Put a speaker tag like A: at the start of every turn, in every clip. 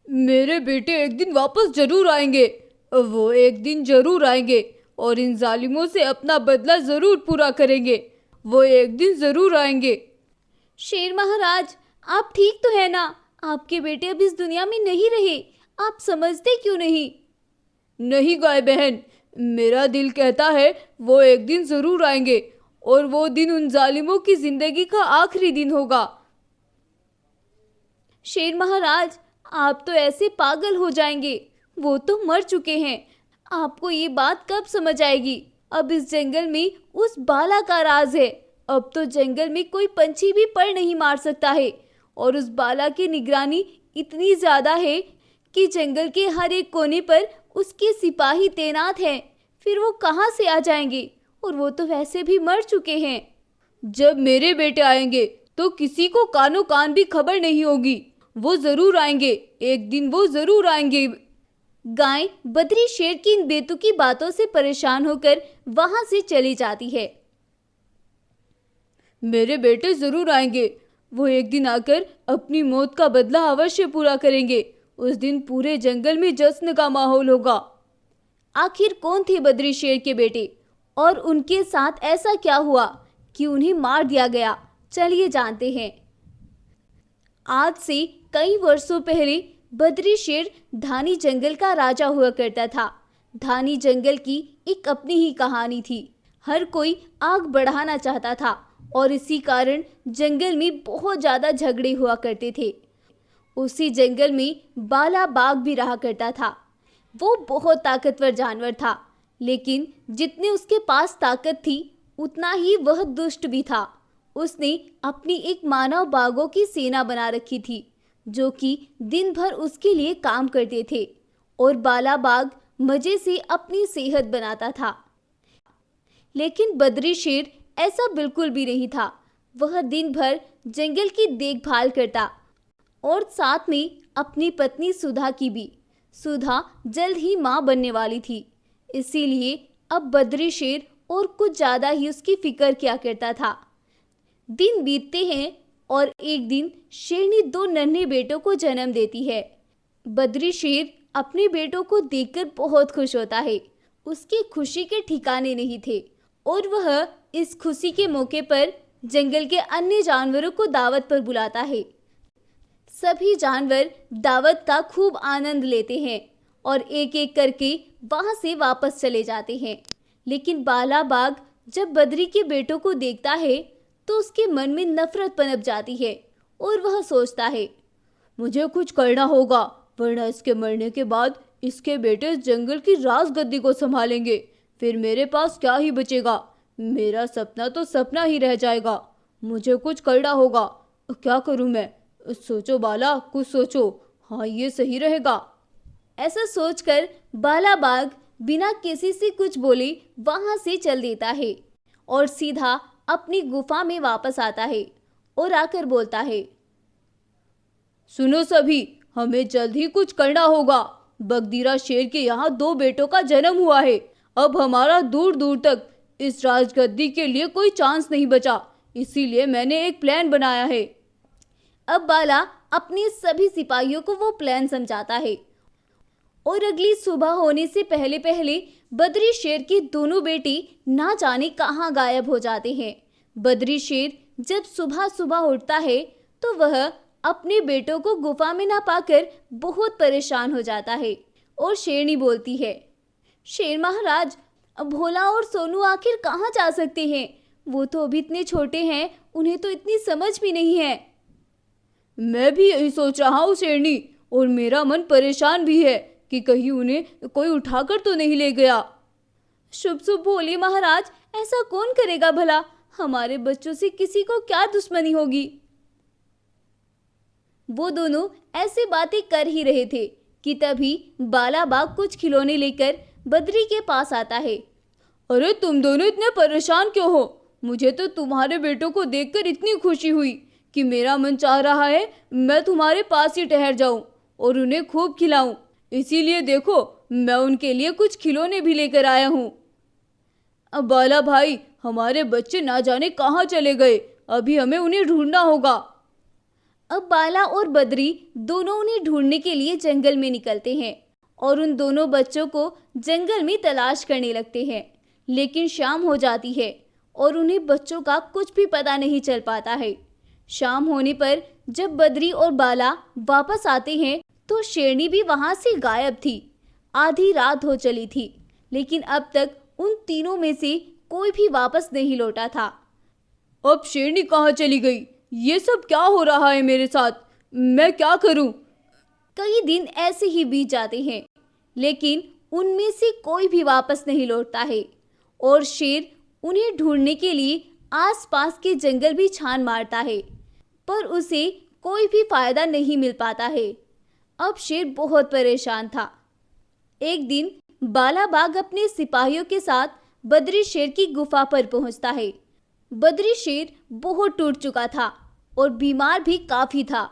A: मेरे बेटे एक दिन वापस जरूर आएंगे। वो एक दिन जरूर आएंगे और इन जालिमों से अपना बदला जरूर पूरा करेंगे। वो एक दिन जरूर आएंगे।
B: शेर महाराज, आप ठीक तो है ना? आपके बेटे अब इस दुनिया में नहीं रहे। आप समझते क्यों नहीं?
A: नहीं गाय बहन, मेरा दिल कहता है वो एक दिन जरूर आएंगे और वो दिन उन जालिमों की जिंदगी का आखिरी दिन होगा।
B: शेर महाराज, आप तो ऐसे पागल हो जाएंगे। वो तो मर चुके हैं। आपको ये बात कब समझ आएगी? अब इस जंगल में उस बाला का राज है। अब तो जंगल में कोई पंछी भी पर नहीं मार सकता है और उस बाला की निगरानी इतनी ज्यादा है कि जंगल के हर एक कोने पर उसके सिपाही तैनात हैं। फिर वो कहाँ से आ जाएंगे? और वो तो वैसे भी मर चुके हैं।
A: जब मेरे बेटे आएंगे तो किसी को कानो कान भी खबर नहीं होगी। वो जरूर आएंगे, एक दिन वो जरूर आएंगे।
B: गाय बद्री शेर की इन बेतुकी बातों से परेशान होकर वहां से चली जाती है।
A: मेरे बेटे जरूर आएंगे। वो एक दिन आकर अपनी मौत का बदला अवश्य पूरा करेंगे। उस दिन पूरे जंगल में जश्न का माहौल होगा।
B: आखिर कौन थे बद्री शेर के बेटे और उनके साथ ऐसा क्या हुआ कि उन्हें मार दिया गया? चलिए जानते हैं। आज से कई वर्षों पहले बद्री शेर धानी जंगल का राजा हुआ करता था। धानी जंगल की एक अपनी ही कहानी थी। हर कोई आग बढ़ाना चाहता था और इसी कारण जंगल में बहुत ज़्यादा झगड़े हुआ करते थे। उसी जंगल में बाला बाघ भी रहा करता था। वो बहुत ताकतवर जानवर था, लेकिन जितने उसके पास ताकत थी उतना ही वह दुष्ट भी था। उसने अपनी एक मानव बाघों की सेना बना रखी थी जो कि दिन भर उसके लिए काम करते थे और बाला बाघ मजे से अपनी सेहत बनाता था। लेकिन बद्री शेर ऐसा बिल्कुल भी नहीं था। वह दिन भर जंगल की देखभाल करता और साथ में अपनी पत्नी सुधा की भी। सुधा जल्द ही माँ बनने वाली थी, इसीलिए अब बद्री शेर और कुछ ज़्यादा ही उसकी फिक्र किया करता था। दिन बीतते हैं और एक दिन शेरनी दो नन्हे बेटों को जन्म देती है। बद्री शेर अपने बेटों को देखकर बहुत खुश होता है। उसकी खुशी के ठिकाने नहीं थे और वह इस खुशी के मौके पर जंगल के अन्य जानवरों को दावत पर बुलाता है। सभी जानवर दावत का खूब आनंद लेते हैं और एक एक करके वहां से वापस चले जाते हैं। लेकिन बाला बाघ जब बद्री के बेटों को देखता है तो उसके मन में नफरत पनप जाती है और वह सोचता है,
A: मुझे कुछ करना होगा, वरना इसके मरने के बाद इसके बेटे इस जंगल की राजगद्दी को संभालेंगे। फिर मेरे पास क्या ही बचेगा। मेरा सपना तो सपना ही रह जाएगा। मुझे कुछ करना होगा। क्या करूं मैं? सोचो बाला, कुछ सोचो। हाँ, ये सही रहेगा।
B: ऐसा सोचकर बाला बाघ बिना किसी से कुछ बोले वहां से चल देता है और सीधा अपनी गुफा में वापस आता है और आकर बोलता है,
A: सुनो सभी, हमें जल्द ही कुछ करना होगा। बगदीरा शेर के यहाँ दो बेटों का जन्म हुआ है। अब हमारा दूर दूर तक इस राजगद्दी के लिए कोई चांस नहीं बचा। इसीलिए मैंने एक प्लान बनाया है।
B: अब बाला अपने सभी सिपाहियों को वो प्लान समझाता है और अगली सुबह होने से पहले पहले बद्री शेर के दोनों बेटे ना जाने कहाँ गायब हो जाते हैं। बद्री शेर जब सुबह सुबह उठता है तो वह अपने बेटों को गुफा में ना पाकर बहुत परेशान हो जाता है और शेरनी बोलती है, शेर महाराज, अब भोला और सोनू आखिर कहाँ जा सकते हैं? वो तो अभी इतने छोटे हैं, उन्हें तो इतनी समझ भी नहीं है।
A: मैं भी यही सोच रहा हूँ शेरनी, और मेरा मन परेशान भी है कि कहीं उन्हें कोई उठाकर तो नहीं ले गया।
B: शुभ शुभ बोलिए महाराज, ऐसा कौन करेगा भला? हमारे बच्चों से किसी को क्या दुश्मनी होगी? वो दोनों ऐसे बातें कर ही रहे थे कि तभी बाला बाघ कुछ खिलौने लेकर बद्री के पास आता है।
A: अरे तुम दोनों इतने परेशान क्यों हो? मुझे तो तुम्हारे बेटों को देखकर इतनी खुशी हुई कि मेरा मन चाह रहा है मैं तुम्हारे पास ही ठहर जाऊं और उन्हें खूब खिलाऊं। इसीलिए देखो, मैं उनके लिए कुछ खिलौने भी लेकर आया हूँ। अब बाला भाई, हमारे बच्चे ना जाने कहाँ चले गए। अभी हमें उन्हें ढूंढना होगा।
B: अब बाला और बद्री दोनों उन्हें ढूंढने के लिए जंगल में निकलते हैं और उन दोनों बच्चों को जंगल में तलाश करने लगते हैं। लेकिन शाम हो जाती है और उन्हें बच्चों का कुछ भी पता नहीं चल पाता है। शाम होने पर जब बद्री और बाला वापस आते हैं तो शेरनी भी वहां से गायब थी। आधी रात हो चली थी, लेकिन अब तक उन तीनों में से कोई भी वापस नहीं लौटा था।
A: अब शेरनी कहाँ चली गई? ये सब क्या हो रहा है मेरे साथ? मैं क्या करूं?
B: कई दिन ऐसे ही बीत जाते हैं, लेकिन उनमें से कोई भी वापस नहीं लौटता है और शेर उन्हें ढूंढने के लिए आसपास के जंगल भी छान मारता है, पर उसे कोई भी फायदा नहीं मिल पाता है। अब शेर बहुत परेशान था। एक दिन बाला बाघ अपने सिपाहियों के साथ बद्री शेर की गुफा पर पहुंचता है। बद्री शेर बहुत टूट चुका था और बीमार भी काफी था।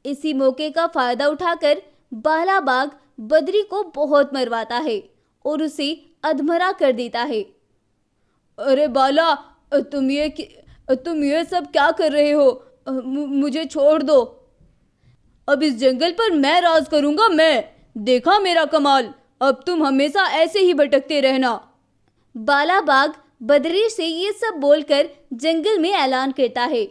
B: इसी मौके का फायदा उठाकर बाला बाघ बद्री को बहुत मरवाता है और उसे अधमरा कर देता है।
A: अरे बाला, तुम ये सब क्या कर रहे हो? मुझे छोड़ दो। अब इस जंगल पर मैं राज करूंगा। मैं देखा मेरा कमाल। अब तुम हमेशा ऐसे ही भटकते रहना।
B: बाला बाघ बद्री से ये सब बोलकर जंगल में ऐलान करता है।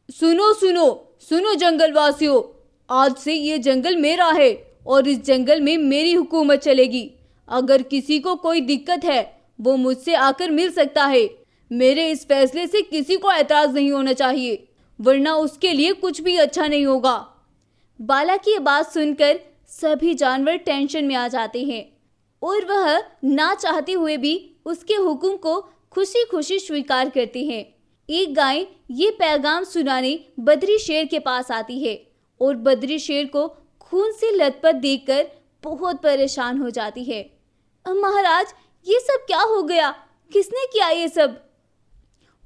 A: सुनो सुनो सुनो जंगल वासियों, आज से ये जंगल मेरा है और इस जंगल में मेरी हुकूमत चलेगी। अगर किसी को कोई दिक्कत है वो मुझसे आकर मिल सकता है। मेरे इस फैसले से किसी को ऐतराज नहीं होना चाहिए, वरना उसके लिए कुछ भी अच्छा नहीं होगा।
B: बाला की बात सुनकर सभी जानवर टेंशन में आ जाते हैं और वह ना चाहते हुए भी उसके हुक्म को खुशी खुशी स्वीकार करते हैं। एक गाय ये पैगाम सुनाने बद्री शेर के पास आती है और बद्री शेर को खून से लथपथ देखकर बहुत परेशान हो जाती है। महाराज, ये सब क्या हो गया? किसने किया ये सब?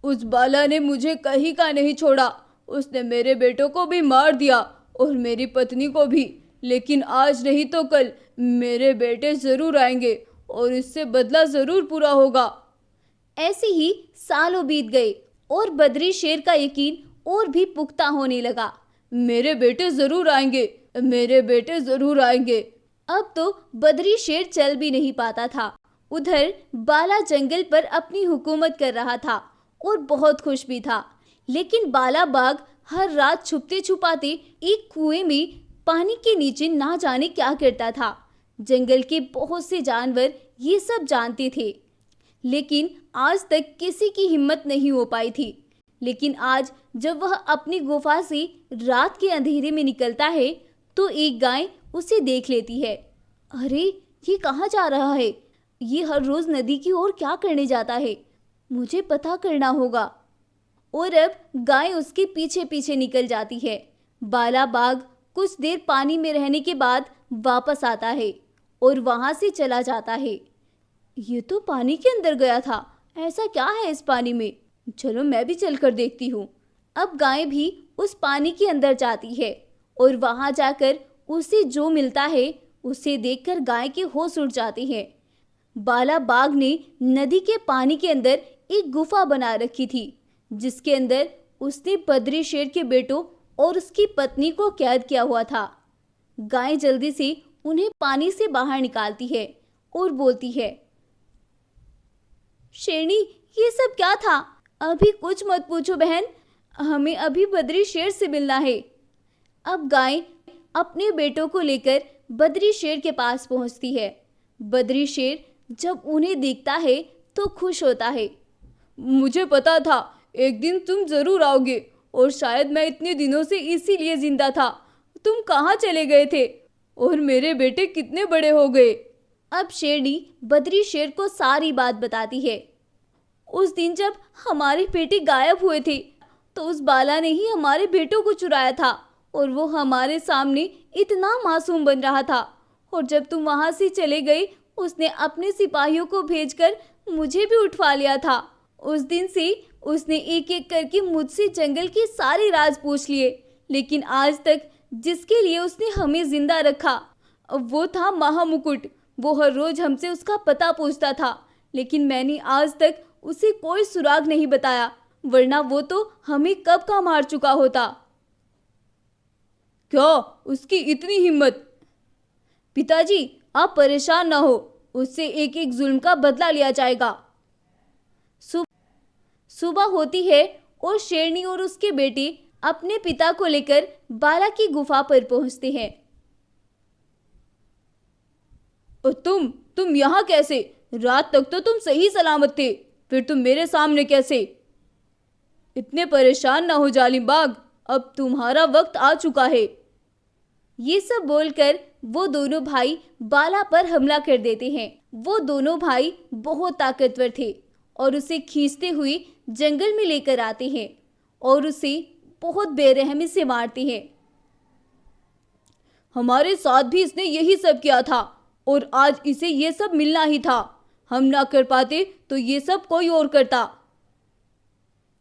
A: उस बाला ने मुझे कहीं का नहीं छोड़ा। उसने मेरे बेटों को भी मार दिया और मेरी पत्नी को भी। लेकिन आज नहीं तो कल मेरे बेटे जरूर आएंगे और इससे बदला जरूर पूरा होगा।
B: ऐसे ही सालों बीत गए और बद्री शेर का यकीन और भी पुख्ता होने लगा।
A: मेरे बेटे जरूर आएंगे, मेरे बेटे जरूर आएंगे।
B: अब तो बद्री शेर चल भी नहीं पाता था। उधर बाला जंगल पर अपनी हुकूमत कर रहा था और बहुत खुश भी था। लेकिन बाला बाघ हर रात छुपते छुपाते एक कुएं में पानी के नीचे ना जाने क्या करता था। जंगल के बहुत से जानवर ये सब जानते थे, लेकिन आज तक किसी की हिम्मत नहीं हो पाई थी। लेकिन आज जब वह अपनी गुफा से रात के अंधेरे में निकलता है तो एक गाय उसे देख लेती है। अरे, ये कहाँ जा रहा है? ये हर रोज नदी की ओर क्या करने जाता है? मुझे पता करना होगा। और अब गाय उसके पीछे पीछे निकल जाती है। बाला बाघ कुछ देर पानी में रहने के बाद वापस आता है और वहां से चला जाता है। ये तो पानी के अंदर गया था। ऐसा क्या है इस पानी में? चलो मैं भी चलकर देखती हूँ। अब गाय भी उस पानी के अंदर जाती है और वहां जाकर उसे जो मिलता है उसे देखकर गाय के होश उड़ जाते हैं। बाला बाघ ने नदी के पानी के अंदर एक गुफा बना रखी थी, जिसके अंदर उसने बद्री शेर के बेटों और उसकी पत्नी को कैद किया हुआ था। गाय जल्दी से उन्हें पानी से बाहर निकालती है और बोलती है, शेरनी, ये सब क्या था? अभी कुछ मत पूछो बहन, हमें अभी बद्री शेर से मिलना है। अब गाय अपने बेटों को लेकर बद्री शेर के पास पहुंचती है। बद्री शेर जब उन्हें देखता है तो खुश होता है।
A: मुझे पता था एक दिन तुम जरूर आओगे और शायद मैं इतने दिनों से इसीलिए जिंदा था। तुम कहाँ चले गए थे और मेरे बेटे कितने बड़े हो गए?
B: अब शेरनी बद्री शेर को सारी बात बताती है। उस दिन जब हमारे बेटे गायब हुए थे तो उस बाला ने ही हमारे बेटों को चुराया था और वो हमारे सामने इतना मासूम बन रहा था। और जब तुम वहां से चले गए उसने अपने सिपाहियों को भेजकर मुझे भी उठवा लिया था। उस दिन से उसने एक एक करके मुझसे जंगल के सारे राज पूछ लिए, लेकिन आज तक जिसके लिए उसने हमें जिंदा रखा वो था महामुकुट। वो हर रोज हमसे उसका पता पूछता था, लेकिन मैंने आज तक उसे कोई सुराग नहीं बताया, वरना वो तो हमें कब का मार चुका होता।
A: क्या उसकी इतनी हिम्मत? पिताजी, आप परेशान ना हो, उससे एक एक जुल्म का बदला लिया जाएगा। सुबह होती है और शेरनी और उसके बेटे अपने पिता को लेकर बाला की गुफा पर पहुंचते हैं। और तुम यहाँ कैसे? रात तक तो तुम सही सलामत थे, फिर तुम मेरे सामने कैसे? इतने परेशान ना हो जालिम बाग, अब तुम्हारा वक्त आ चुका है। ये सब बोलकर वो दोनों भाई बाला पर हमला कर देते हैं। वो दोनों भाई बहुत ताकतवर थे और उसे खींचते हुए जंगल में लेकर आते हैं और उसे बहुत बेरहमी से मारते हैं। हमारे साथ भी इसने यही सब किया था और आज इसे ये सब मिलना ही था। हम ना कर पाते तो ये सब कोई और करता।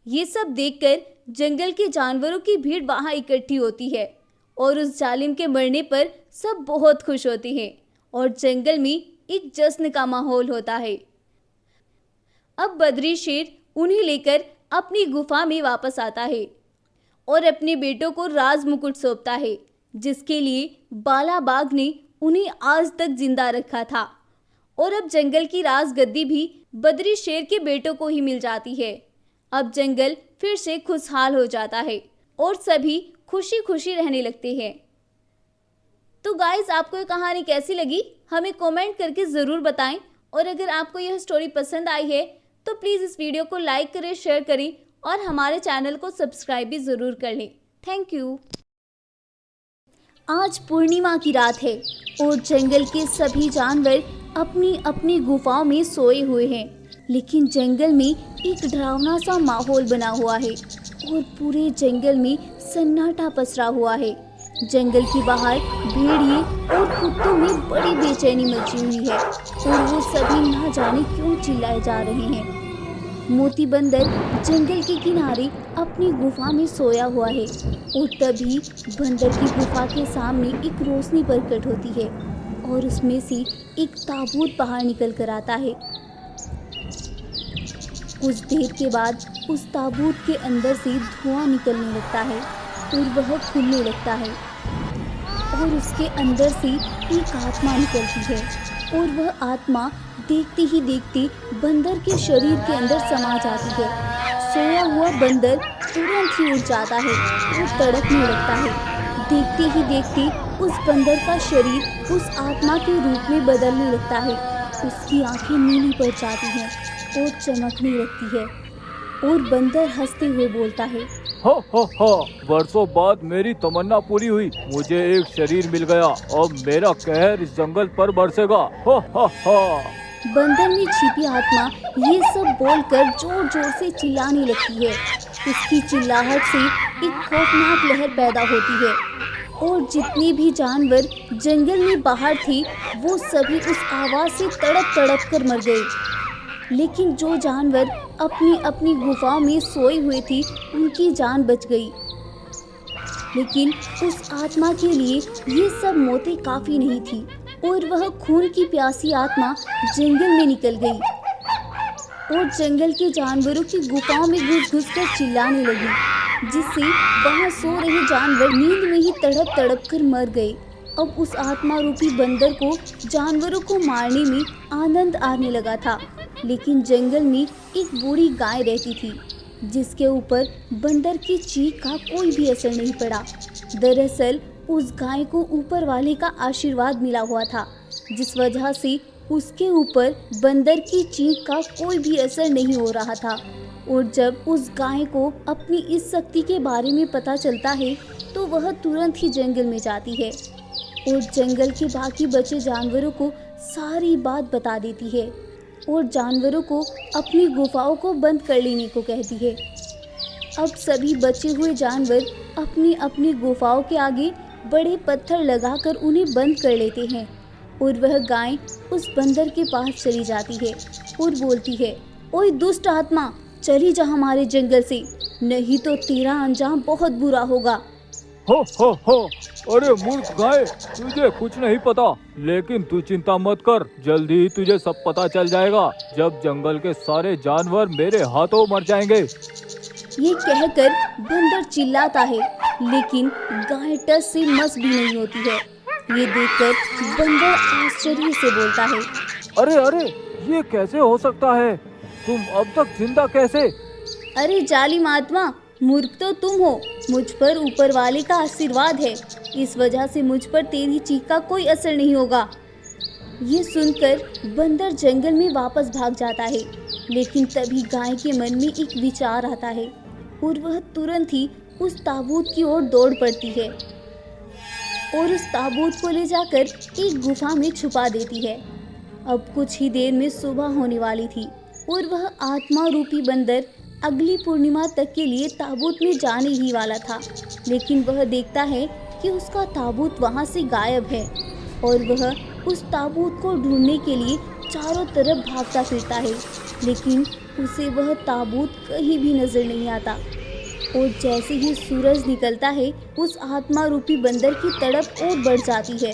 A: ये सब देखकर जंगल के जानवरों की भीड़ वहां इकट्ठी होती है और उस जालिम के मरने पर सब बहुत खुश होते हैं और जंगल में एक जश्न का माहौल होता है। अब बद्री शेर उन्हें लेकर अपनी गुफा में वापस आता है और अपने बेटों को राज मुकुट सौंपता है, जिसके लिए बाला बाघ ने उन्हें आज तक जिंदा रखा था। और अब जंगल की राज गद्दी भी बद्री शेर के बेटों को ही मिल जाती है। अब जंगल फिर से खुशहाल हो जाता है और सभी खुशी खुशी रहने लगते हैं। तो गाइस, आपको ये कहानी कैसी लगी हमें कमेंट करके ज़रूर बताएं। और अगर आपको यह स्टोरी पसंद आई है तो प्लीज़ इस वीडियो को लाइक करें, शेयर करें और हमारे चैनल को सब्सक्राइब भी ज़रूर कर लें। Thank you.
B: आज पूर्णिमा की रात है और जंगल के सभी जानवर अपनी अपनी गुफाओं में सोए हुए हैं, लेकिन जंगल में एक डरावना सा माहौल बना हुआ है और पूरे जंगल में सन्नाटा पसरा हुआ है। जंगल के बाहर भेड़िए और कुत्तों में बड़ी बेचैनी मची हुई है और वो सभी ना जाने क्यों चिल्लाए जा रहे हैं। मोती बंदर जंगल के किनारे अपनी गुफा में सोया हुआ है और तभी बंदर की गुफा के सामने एक रोशनी प्रकट होती है और उसमें से एक ताबूत बाहर निकल कर आता है। कुछ देर के बाद उस ताबूत के अंदर से धुआं निकलने लगता है और वह खुलने लगता है और उसके अंदर से एक आत्मा निकलती है और वह आत्मा देखते ही देखते बंदर के शरीर के अंदर समा जाती है। सोया हुआ बंदर तुरंत ही उठ जाता है और तड़पने लगता है। देखते ही देखते उस बंदर का शरीर उस आत्मा के रूप में बदलने लगता है। उसकी आंखें नीली पड़ जाती हैं और चमकने लगती है और बंदर हंसते हुए बोलता है,
C: हो वर्षों बाद मेरी तमन्ना पूरी हुई। मुझे एक शरीर मिल गया और मेरा कहर इस जंगल पर बरसेगा। हो।
B: बंदर में छिपी आत्मा ये सब बोलकर जोर जोर से चिल्लाने लगती है। उसकी चिल्लाहट से एक खौफनाक लहर पैदा होती है और जितने भी जानवर जंगल में बाहर थे वो सभी उस आवाज़ से तड़प तड़प कर मर गए। लेकिन जो जानवर अपनी अपनी गुफाओं में सोए हुए थे उनकी जान बच गई। लेकिन उस आत्मा के लिए ये सब मौतें काफ़ी नहीं थी और वह खून की प्यासी आत्मा जंगल में निकल गई और जंगल के जानवरों की गुफाओं में घुस घुस कर चिल्लाने लगी, जिससे वहाँ सो रहे जानवर नींद में ही तड़प तड़प कर मर गए। अब उस आत्मा रूपी बंदर को जानवरों को मारने में आनंद आने लगा था, लेकिन जंगल में एक बूढ़ी गाय रहती थी जिसके ऊपर बंदर की चीख का कोई भी असर नहीं पड़ा। दरअसल उस गाय को ऊपर वाले का आशीर्वाद मिला हुआ था, जिस वजह से उसके ऊपर बंदर की चीख का कोई भी असर नहीं हो रहा था। और जब उस गाय को अपनी इस शक्ति के बारे में पता चलता है तो वह तुरंत ही जंगल में जाती है और जंगल के बाकी बचे जानवरों को सारी बात बता देती है और जानवरों को अपनी गुफाओं को बंद कर लेने को कहती है। अब सभी बचे हुए जानवर अपनी अपनी गुफाओं के आगे बड़े पत्थर लगाकर उन्हें बंद कर लेते हैं और वह गाय उस बंदर के पास चली जाती है और बोलती है, ओए दुष्ट आत्मा, चली जा हमारे जंगल से, नहीं तो तेरा अंजाम बहुत बुरा होगा।
C: हो। अरे मूर्ख गाय, तुझे कुछ नहीं पता, लेकिन तू चिंता मत कर, जल्दी ही तुझे सब पता चल जाएगा जब जंगल के सारे जानवर मेरे हाथों मर जाएंगे।
B: ये कहकर बंदर चिल्लाता है, लेकिन गाय टस से मस भी नहीं होती है। ये देखकर बंदर आश्चर्य से बोलता है,
C: अरे अरे, ये कैसे हो सकता है? तुम अब तक जिंदा कैसे?
B: अरे जालिम आत्मा, मूर्ख तो तुम हो। मुझ पर ऊपर वाले का आशीर्वाद है, इस वजह से मुझ पर तेरी चीख का कोई असर नहीं होगा। ये सुनकर बंदर जंगल में वापस भाग जाता है, लेकिन तभी गाय के मन में एक विचार आता है और वह तुरंत ही उस ताबूत की ओर दौड़ पड़ती है और उस ताबूत को ले जाकर एक गुफा में छुपा देती है। अब कुछ ही देर में सुबह होने वाली थी और वह आत्मा रूपी बंदर अगली पूर्णिमा तक के लिए ताबूत में जाने ही वाला था, लेकिन वह देखता है कि उसका ताबूत वहां से गायब है और वह उस ताबूत को ढूंढने के लिए चारों तरफ भागता फिरता है, लेकिन उसे वह ताबूत कहीं भी नजर नहीं आता। और जैसे ही सूरज निकलता है, उस आत्मा रूपी बंदर की तड़प और बढ़ जाती है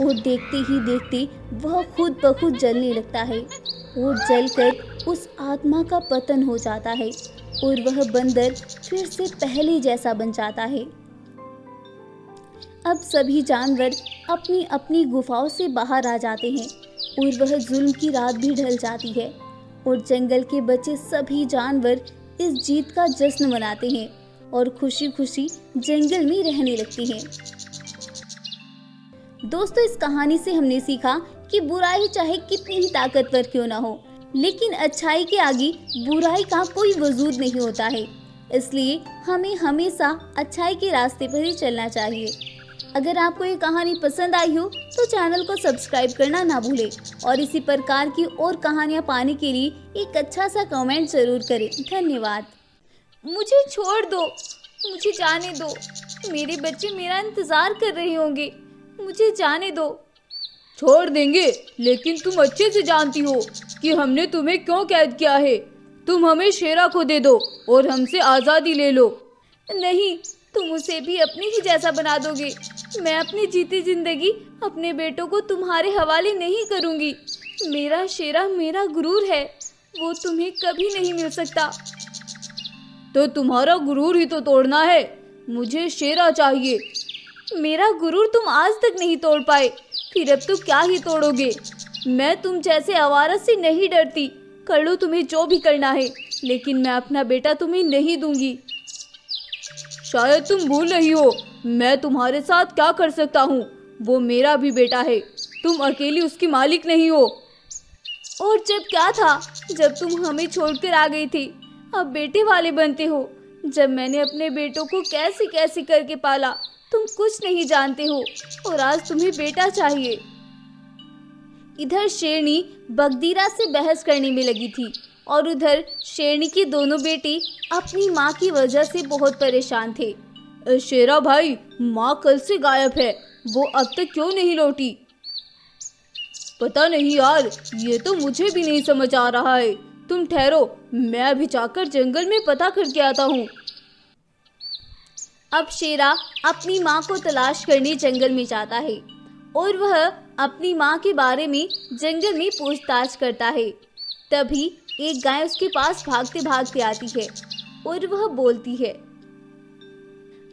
B: और देखते ही देखते वह खुद ब खुद जलने लगता है और जलकर उस आत्मा का पतन हो जाता है और वह बंदर फिर से पहले जैसा बन जाता है। अब सभी जानवर अपनी अपनी गुफाओं से बाहर आ जाते हैं और वह जुल्म की रात भी ढल जाती है और जंगल के बचे सभी जानवर इस जीत का जश्न मनाते हैं और खुशी खुशी जंगल में रहने लगते हैं। दोस्तों, इस कहानी से हमने सीखा कि बुराई चाहे कितनी ही ताकतवर क्यों ना हो, लेकिन अच्छाई के आगे बुराई का कोई वजूद नहीं होता है। इसलिए हमें हमेशा अच्छाई के रास्ते पर ही चलना चाहिए। अगर आपको ये कहानी पसंद आई हो तो चैनल को सब्सक्राइब करना ना भूलें और इसी प्रकार की और कहानियाँ पाने के लिए एक अच्छा सा कमेंट जरूर करें। धन्यवाद।
A: मुझे छोड़ दो, मुझे जाने दो। मेरे बच्चे मेरा इंतजार कर रहे होंगे, मुझे जाने दो। छोड़ देंगे, लेकिन तुम अच्छे से जानती हो कि हमने तुम्हें क्यों कैद किया है। तुम हमें शेरा को दे दो और हमसे आज़ादी ले लो।
B: नहीं, तुम उसे भी अपने ही जैसा बना दोगे। मैं अपनी जीती जिंदगी अपने बेटों को तुम्हारे हवाले नहीं करूंगी। मेरा शेरा मेरा गुरूर है, वो तुम्हें कभी नहीं मिल सकता।
A: तो तुम्हारा गुरूर ही तो तोड़ना है। मुझे शेरा चाहिए।
B: मेरा गुरूर तुम आज तक नहीं तोड़ पाए, फिर अब तो क्या ही तोड़ोगे। मैं तुम जैसे आवारा से नहीं डरती। कर लो तुम्हें जो भी करना है, लेकिन मैं अपना बेटा तुम्हें नहीं दूंगी।
A: शायद तुम भूल रही हो मैं तुम्हारे साथ क्या कर सकता हूँ। वो मेरा भी बेटा है, तुम अकेली उसकी मालिक नहीं हो।
B: और जब क्या था, जब तुम हमें छोड़कर आ गई थी, अब बेटे वाले बनते हो। जब मैंने अपने बेटों को कैसे कैसे करके पाला, तुम कुछ नहीं जानते हो और आज तुम्हें बेटा चाहिए। इधर शेरनी बगदीरा से बहस करने में लगी थी और उधर शेरनी के दोनों बेटे अपनी माँ की वजह से बहुत परेशान थे।
A: शेरा भाई, माँ कल से गायब है, वो अब तक क्यों नहीं लौटी? पता नहीं यार, ये तो मुझे भी नहीं समझ आ रहा है। तुम ठहरो, मैं अभी जाकर जंगल में पता करके आता हूँ।
B: अब शेरा अपनी माँ को तलाश करने जंगल में जाता है और वह अपनी माँ के बारे में जंगल में पूछताछ करता है। तभी एक गाय उसके पास भागते भागते आती है और वह बोलती है,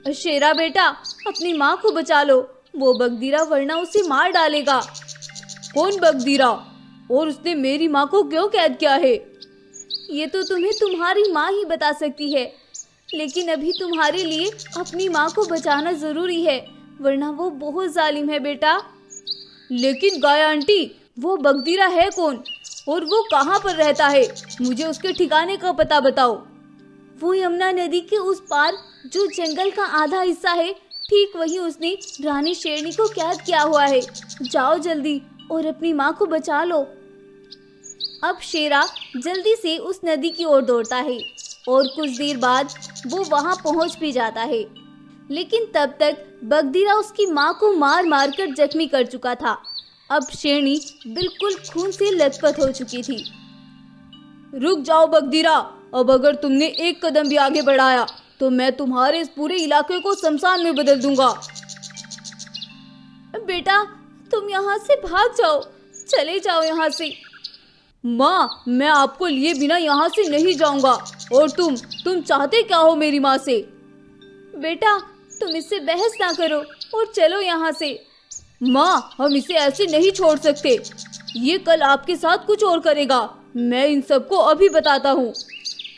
A: शेरा बेटा, अपनी माँ को बचा लो, वो बगदीरा वरना उसे मार डालेगा। कौन बगदीरा? और उसने मेरी माँ को क्यों कैद किया है?
B: ये तो तुम्हें तुम्हारी माँ ही बता सकती है, लेकिन अभी तुम्हारे लिए अपनी माँ को बचाना जरूरी है, वरना वो बहुत जालिम है बेटा।
A: लेकिन गाय आंटी, वो बगदीरा है कौन और वो कहाँ पर रहता है? मुझे उसके ठिकाने का पता बताओ।
B: वो यमुना नदी के उस पार जो जंगल का आधा हिस्सा है, ठीक वही उसने रानी शेरनी को कैद किया हुआ है। जाओ जल्दी और अपनी माँ को बचा लो। अब शेरा जल्दी से उस नदी की ओर दौड़ता है और कुछ देर बाद वो वहां पहुंच भी जाता है, लेकिन तब तक बगदीरा उसकी माँ को मार मार कर जख्मी कर चुका था। अब शेरनी बिल्कुल खून से लथपथ हो चुकी थी।
A: रुक जाओ बगदीरा, अब अगर तुमने एक कदम भी आगे बढ़ाया तो मैं तुम्हारे इस पूरे इलाके को शमशान में बदल दूंगा।
B: बेटा, तुम यहाँ से भाग जाओ, चले जाओ यहाँ से।
A: माँ, मैं आपको लिए बिना यहाँ से नहीं जाऊंगा। और तुम चाहते क्या हो मेरी माँ से?
B: बेटा तुम इससे बहस ना करो और चलो यहाँ से।
A: माँ, हम इसे ऐसे नहीं छोड़ सकते। ये कल आपके साथ कुछ और करेगा। मैं इन सबको अभी बताता हूँ।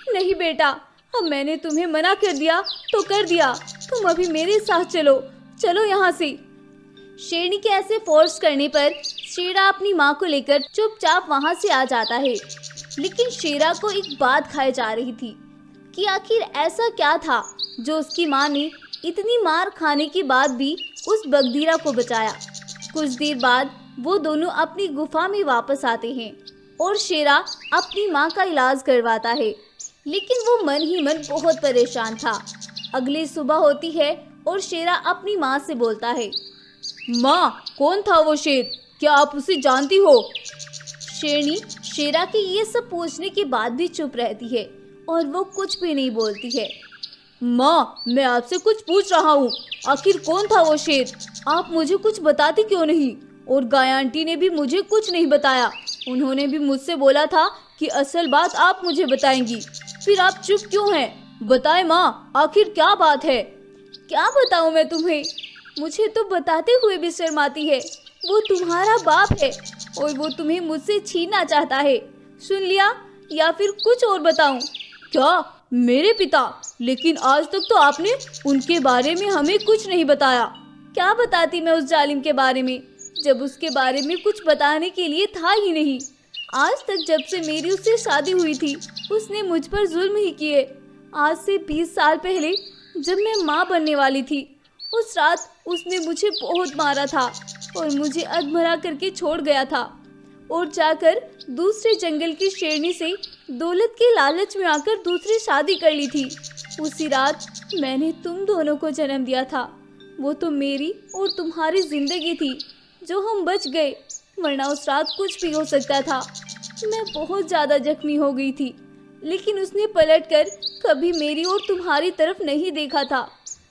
B: नहीं बेटा, अब मैंने तुम्हें मना कर दिया तो कर दिया। तुम अभी मेरे साथ चलो, चलो यहाँ से। शेरनी के ऐसे फोर्स करने पर शेरा अपनी माँ को लेकर चुपचाप वहाँ से आ जाता है। लेकिन शेरा को एक बात खाई जा रही थी कि आखिर ऐसा क्या था जो उसकी माँ ने इतनी मार खाने के बाद भी उस बगदीरा को बचाया। कुछ देर बाद वो दोनों अपनी गुफा में वापस आते हैं और शेरा अपनी माँ का इलाज करवाता है। लेकिन वो मन ही मन बहुत परेशान था। अगली सुबह होती है और शेरा अपनी माँ से बोलता है,
A: माँ, कौन था वो शेर? क्या आप उसे जानती हो?
B: शेरनी शेरा के ये सब पूछने के बाद भी चुप रहती है और वो कुछ भी नहीं बोलती है।
A: माँ, मैं आपसे कुछ पूछ रहा हूँ। आखिर कौन था वो शेर? आप मुझे कुछ बताती क्यों नहीं? और गाय आंटी ने भी मुझे कुछ नहीं बताया। उन्होंने भी मुझसे बोला था कि असल बात आप मुझे बताएंगी। फिर आप चुप क्यों हैं? बताएं माँ, आखिर क्या बात है?
B: क्या बताऊँ मैं तुम्हें? मुझे तो बताते हुए भी शर्म आती है। वो तुम्हारा बाप है और वो तुम्हें मुझसे छीनना चाहता है। सुन लिया? या फिर कुछ और बताऊं?
A: क्या? मेरे पिता? लेकिन आज तक तो आपने उनके बारे में हमें कुछ नहीं बताया।
B: क्या बताती मैं उस जालिम के बारे में, जब उसके बारे में कुछ बताने के लिए था ही नहीं। आज तक जब से मेरी उससे शादी हुई थी, उसने मुझ पर जुल्म ही किए। आज से 20 साल पहले जब मैं माँ बनने वाली थी, उस रात उसने मुझे बहुत मारा था और मुझे अधमरा करके छोड़ गया था और जाकर दूसरे जंगल की शेरनी से दौलत के लालच में आकर दूसरी शादी कर ली थी। उसी रात मैंने तुम दोनों को जन्म दिया था। वो तो मेरी और तुम्हारी जिंदगी थी जो हम बच गए, वरना उस रात कुछ भी हो सकता था। मैं बहुत ज़्यादा जख्मी हो गई थी, लेकिन उसने पलटकर कभी मेरी और तुम्हारी तरफ नहीं देखा था।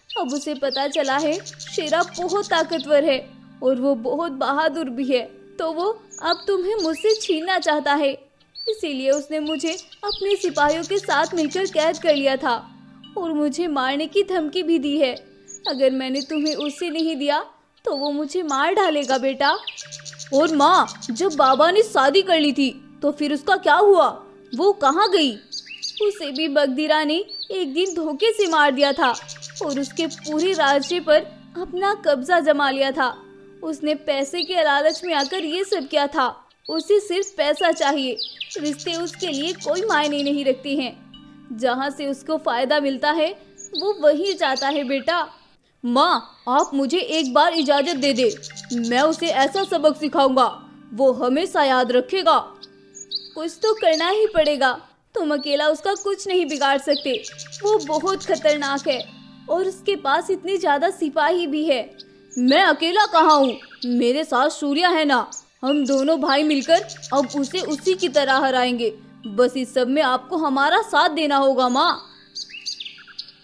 B: अब उसे पता चला है शेरा बहुत ताकतवर है और वो बहुत बहादुर भी है, तो वो अब तुम्हें मुझसे छीनना चाहता है। इसीलिए उसने मुझे अपने सिपाहियों के साथ मिलकर कैद कर लिया था और मुझे मारने की धमकी भी दी है। अगर मैंने तुम्हें उससे नहीं दिया तो वो मुझे मार डालेगा बेटा।
A: और माँ, जब बाबा ने शादी कर ली थी तो फिर उसका क्या हुआ? वो कहाँ गई?
B: उसे भी बगदीरा ने एक दिन धोखे से मार दिया था और उसके पूरे राज्य पर अपना कब्जा जमा लिया था। उसने पैसे के लालच में आकर ये सब किया था। उसे सिर्फ पैसा चाहिए, रिश्ते उसके लिए कोई मायने नहीं रखते हैं। जहाँ से उसको फायदा मिलता है वो वहीं जाता है बेटा।
A: माँ, आप मुझे एक बार इजाजत दे दे। मैं उसे ऐसा सबक सिखाऊंगा वो हमेशा याद रखेगा।
B: कुछ तो करना ही पड़ेगा। तुम अकेला उसका कुछ नहीं बिगाड़ सकते। वो बहुत खतरनाक है और उसके पास इतने ज्यादा सिपाही भी है।
A: मैं अकेला कहाँ हूँ? मेरे साथ सूर्या है ना। हम दोनों भाई मिलकर अब उसे उसी की तरह हराएंगे। बस इस सब में आपको हमारा साथ देना होगा माँ।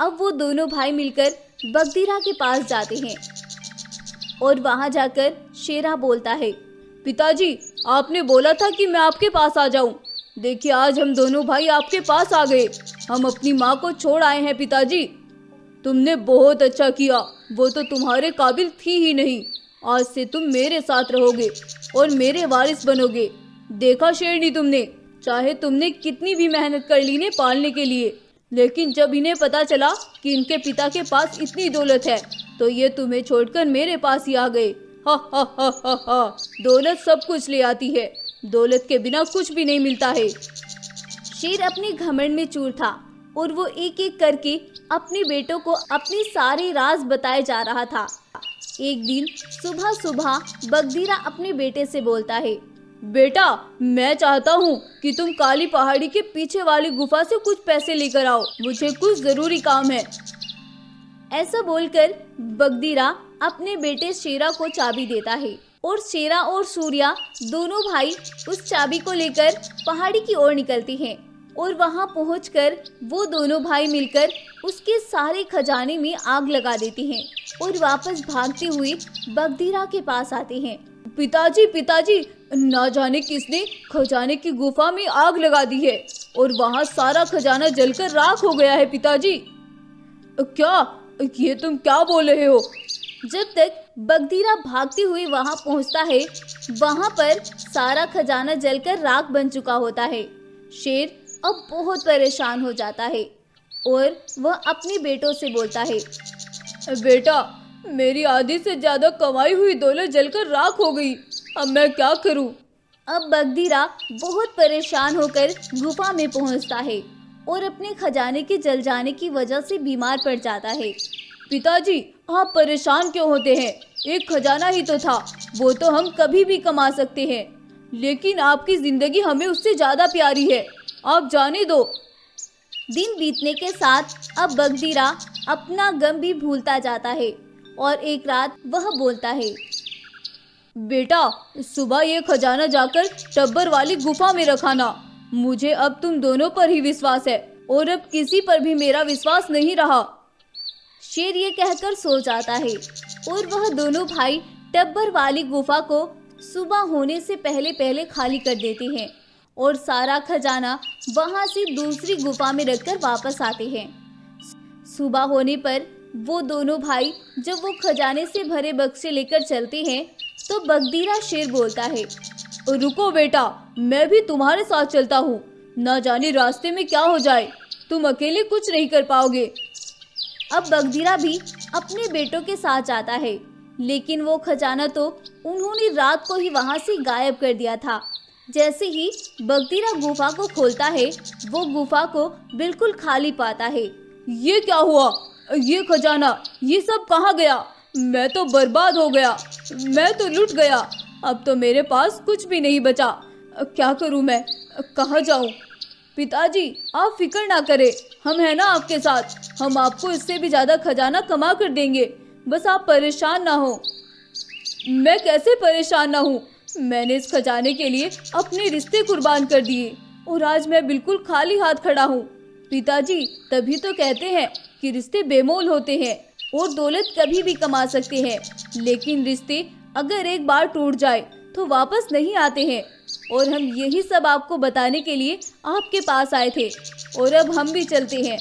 B: अब वो दोनों भाई मिलकर बगदीरा के पास जाते हैं और वहां जाकर शेरा बोलता है,
A: पिताजी, आपने बोला था कि मैं आपके पास आ जाऊं। देखिए, आज हम दोनों भाई आपके पास आ गए। हम अपनी माँ को छोड़ आए हैं पिताजी। तुमने बहुत अच्छा किया। वो तो तुम्हारे काबिल थी ही नहीं। आज से तुम मेरे साथ रहोगे और मेरे वारिस बनोगे। देखा शेरनी, तुमने चाहे तुमने कितनी भी मेहनत कर ली इन्हें पालने के लिए, लेकिन जब इन्हें पता चला कि इनके पिता के पास इतनी दौलत है तो ये तुम्हें छोड़कर मेरे पास ही आ गए। हा हा हा हा हा। दौलत सब कुछ ले आती है, दौलत के बिना कुछ भी नहीं मिलता है।
B: शेर अपने घमंड में चूर था और वो एक एक करके अपने बेटों को अपने सारे राज बताए जा रहा था। एक दिन सुबह सुबह बगदीरा अपने बेटे से बोलता है,
A: बेटा, मैं चाहता हूँ कि तुम काली पहाड़ी के पीछे वाली गुफा से कुछ पैसे लेकर आओ। मुझे कुछ जरूरी काम है।
B: ऐसा बोलकर बगदीरा अपने बेटे शेरा को चाबी देता है और शेरा और सूर्या दोनों भाई उस चाबी को लेकर पहाड़ी की ओर निकलते हैं और वहां पहुंचकर वो दोनों भाई मिलकर उसके सारे खजाने में आग लगा देते हैं और वापस भागते हुए बगदीरा के पास आते हैं
A: पिताजी पिताजी, ना जाने किसने खजाने की गुफा में आग लगा दी है और वहाँ सारा खजाना जलकर राख हो गया है पिताजी। क्या? ये तुम क्या बोल रहे हो?
B: जब तक बगदीरा भागती हुई वहां पहुंचता है, वहां पर सारा खजाना जलकर राख बन चुका होता है। शेर अब बहुत परेशान हो जाता है और वह अपने बेटों से बोलता है,
A: बेटा, मेरी आधी से ज्यादा कमाई हुई दौलत जलकर राख हो गई, अब मैं क्या करूं?
B: अब बगदीरा बहुत परेशान होकर गुफा में पहुंचता है और अपने खजाने के जल जाने की वजह से बीमार पड़ जाता है।
A: पिताजी, आप परेशान क्यों होते हैं? एक खजाना ही तो था, वो तो हम कभी भी कमा सकते हैं, लेकिन आपकी जिंदगी हमें उससे ज्यादा प्यारी है, आप जाने दो।
B: दिन बीतने के साथ अब बगदीरा अपना गम भी भूलता जाता है और एक रात वह बोलता है,
A: बेटा, सुबह ये खजाना जाकर टब्बर वाली गुफा में रखाना। मुझे अब तुम दोनों पर ही विश्वास है और अब किसी पर भी मेरा विश्वास नहीं रहा।
B: शेर ये कहकर सो जाता है और वह दोनों भाई टब्बर वाली गुफा को सुबह होने से पहले पहले खाली कर देते हैं और सारा खजाना वहां से दूसरी गुफा में रखकर वापस आते हैं। सुबह होने पर वो दोनों भाई जब वो खजाने से भरे बक्से लेकर चलते हैं तो बगदीरा शेर बोलता है,
A: रुको बेटा, मैं भी तुम्हारे साथ चलता हूँ, ना जाने रास्ते में क्या हो जाए, तुम अकेले कुछ नहीं कर पाओगे।
B: अब बगदीरा भी अपने बेटों के साथ जाता है, लेकिन वो खजाना तो उन्होंने रात को ही वहां से गायब कर दिया था। जैसे ही बगदीरा गुफा को खोलता है, वो गुफा को बिल्कुल खाली पाता है।
A: ये क्या हुआ? ये खजाना, ये सब कहाँ गया? मैं तो बर्बाद हो गया, मैं तो लुट गया, अब तो मेरे पास कुछ भी नहीं बचा। क्या करूं मैं, कहाँ जाऊं? पिताजी, आप फिक्र ना करें, हम हैं ना आपके साथ, हम आपको इससे भी ज्यादा खजाना कमा कर देंगे, बस आप परेशान ना हो। मैं कैसे परेशान ना हूँ? मैंने इस खजाने के लिए अपने रिश्ते कुर्बान कर दिए और आज मैं बिल्कुल खाली हाथ खड़ा हूँ। पिताजी, तभी तो कहते हैं कि रिश्ते बेमोल होते हैं और दौलत कभी भी कमा सकते हैं, लेकिन रिश्ते अगर एक बार टूट जाए तो वापस नहीं आते हैं। और हम यही सब आपको बताने के लिए आपके पास आए थे और अब हम भी चलते हैं।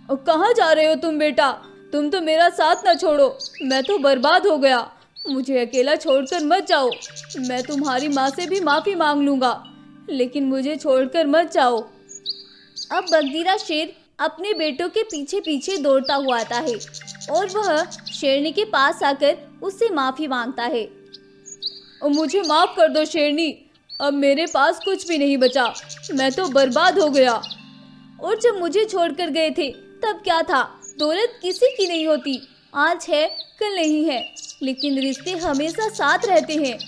A: और कहाँ जा रहे हो तुम बेटा? तुम तो मेरा साथ ना छोड़ो, मैं तो बर्बाद हो गया, मुझे अकेला छोड़कर मत जाओ। मैं तुम्हारी माँ से भी माफ़ी मांग लूँगा, लेकिन मुझे छोड़कर मत जाओ।
B: अब बगदीरा शेर अपने बेटों के पीछे पीछे दौड़ता हुआ आता है और वह शेरनी के पास आकर उससे माफ़ी मांगता है।
A: मुझे माफ़ कर दो शेरनी, अब मेरे पास कुछ भी नहीं बचा, मैं तो बर्बाद हो गया।
B: और जब मुझे छोड़कर गए थे तब क्या था? दौलत किसी की नहीं होती, आज है कल नहीं है, लेकिन रिश्ते हमेशा साथ रहते हैं।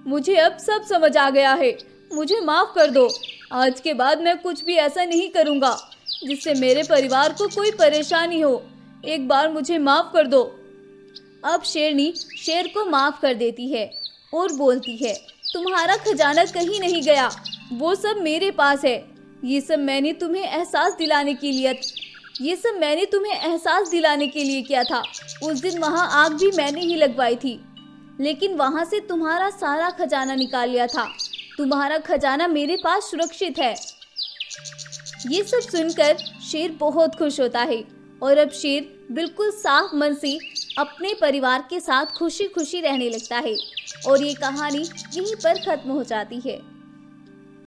A: मुझे अब सब समझ आ गया है, मुझे माफ़ कर दो। आज के बाद मैं कुछ भी ऐसा नहीं करूँगा जिससे मेरे परिवार को कोई परेशानी हो। एक बार मुझे माफ़ कर दो।
B: अब शेरनी शेर को माफ़ कर देती है और बोलती है, तुम्हारा खजाना कहीं नहीं गया, वो सब मेरे पास है। ये सब मैंने तुम्हें एहसास दिलाने के लिए किया था। उस दिन वहाँ आग भी मैंने ही लगवाई थी, लेकिन वहाँ से तुम्हारा सारा खजाना निकाल लिया था। तुम्हारा खजाना मेरे पास सुरक्षित है। ये सब सुनकर शेर बहुत खुश होता है और अब शेर बिल्कुल साफ मन से अपने परिवार के साथ खुशी खुशी रहने लगता है और ये कहानी यहीं पर खत्म हो जाती है।